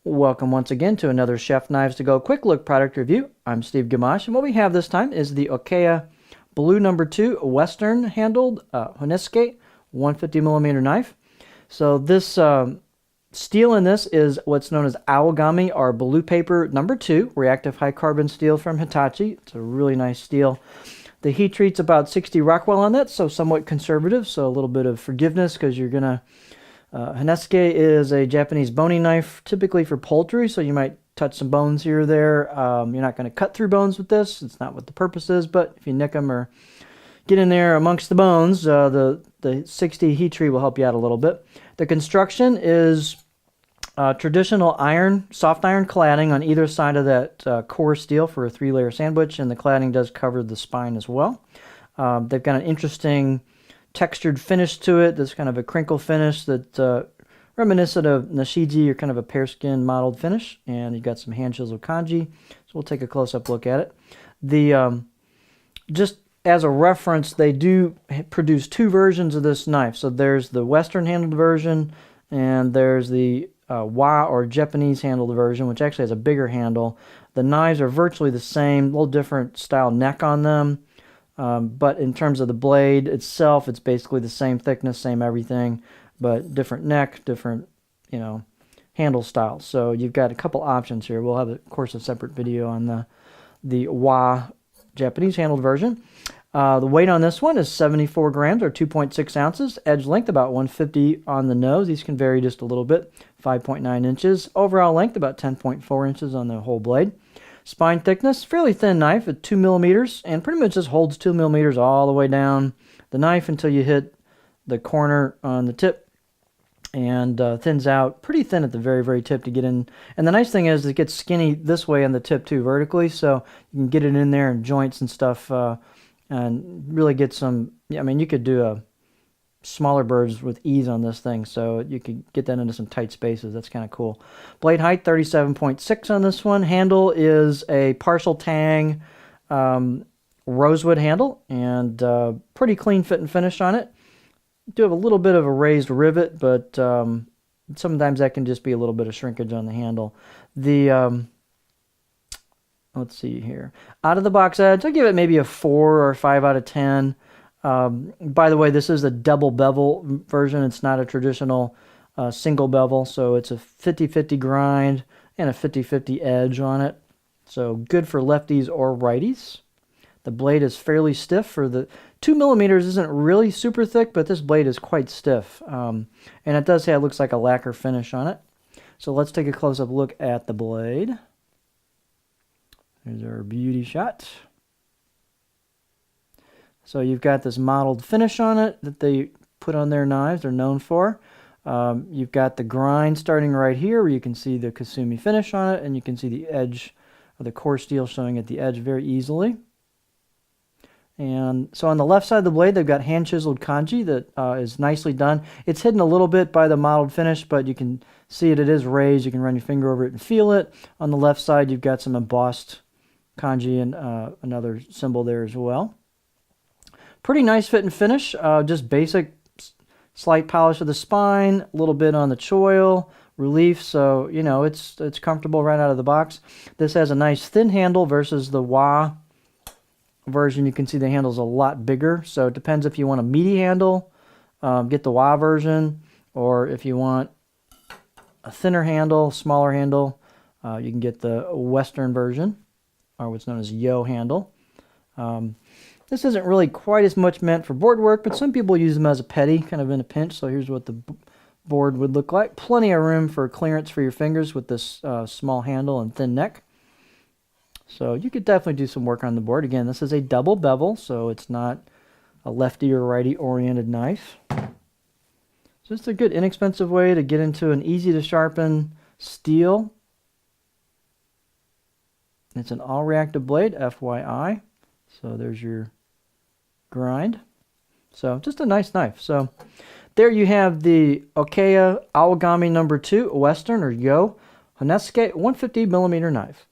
Welcome once again to another Chef Knives to Go quick look product review. I'm Steve Gamache, and what we have this time is the Okeya Blue No. 2 Western handled Honesuki 150mm knife. So this steel in this is what's known as Aogami, or Blue Paper No. 2 reactive high carbon steel from Hitachi. It's a really nice steel. The heat treat's about 60 Rockwell on that, so somewhat conservative, so a little bit of forgiveness because you're gonna Honesuki is a Japanese boning knife, typically for poultry, so you might touch some bones here or there. You're not going to cut through bones with this. It's not what the purpose is, but if you nick them or get in there amongst the bones, the 60 heat treat will help you out a little bit. The construction is traditional iron, soft iron cladding on either side of that core steel for a 3-layer sandwich, and the cladding does cover the spine as well. They've got an interesting textured finish to it. That's kind of a crinkle finish that reminiscent of Nishiji, or kind of a pear skin mottled finish. And you've got some hand chiseled kanji. So we'll take a close-up look at it. The just as a reference, they do produce 2 versions of this knife. So there's the Western handled version, and there's the Wa, or Japanese handled version, which actually has a bigger handle. The knives are virtually the same, a little different style neck on them. But in terms of the blade itself, it's basically the same thickness, same everything, but different neck, different, handle styles. So you've got a couple options here. We'll have, of course, a separate video on the Wa Japanese handled version. The weight on this one is 74 grams, or 2.6 ounces. Edge length about 150 on the nose. These can vary just a little bit. 5.9 inches. Overall length about 10.4 inches on the whole blade. Spine thickness, fairly thin knife at 2 millimeters, and pretty much just holds 2 millimeters all the way down the knife until you hit the corner on the tip, and thins out pretty thin at the very, very tip to get in. And the nice thing is it gets skinny this way on the tip too, vertically, so you can get it in there in joints and stuff, and really get some, you could do smaller birds with ease on this thing, so you could get that into some tight spaces. That's kind of cool. Blade height 37.6 on this one. Handle is a partial tang rosewood handle, and pretty clean fit and finish on it. Do have a little bit of a raised rivet, but sometimes that can just be a little bit of shrinkage on the handle. The let's see here, out of the box edge, I give it maybe a 4 or 5 out of 10. By the way, this is a double bevel version. It's not a traditional single bevel, so it's a 50-50 grind and a 50-50 edge on it. So good for lefties or righties. The blade is fairly stiff. For the 2 millimeters isn't really super thick, but this blade is quite stiff. And it does have, looks like a lacquer finish on it. So let's take a close-up look at the blade. There's our beauty shot. So you've got this mottled finish on it that they put on their knives, they're known for. You've got the grind starting right here where you can see the Kasumi finish on it, and you can see the edge of the core steel showing at the edge very easily. And so on the left side of the blade, they've got hand chiseled kanji that is nicely done. It's hidden a little bit by the mottled finish, but you can see it is raised. You can run your finger over it and feel it. On the left side, you've got some embossed kanji and another symbol there as well. Pretty nice fit and finish, just basic slight polish of the spine, a little bit on the choil, relief, so it's comfortable right out of the box. This has a nice thin handle versus the Wa version. You can see the handle's a lot bigger, so it depends if you want a meaty handle, get the Wa version, or if you want a thinner handle, smaller handle, you can get the Western version, or what's known as Yo handle. This isn't really quite as much meant for board work, but some people use them as a petty, kind of in a pinch. So here's what the board would look like. Plenty of room for clearance for your fingers with this small handle and thin neck. So you could definitely do some work on the board. Again, this is a double bevel, so it's not a lefty or righty oriented knife. So it's a good inexpensive way to get into an easy to sharpen steel. It's an all reactive blade, FYI. So there's your grind. So just a nice knife. So there you have the Okeya Aogami No. 2 Western, or Yo Honesuki 150mm knife.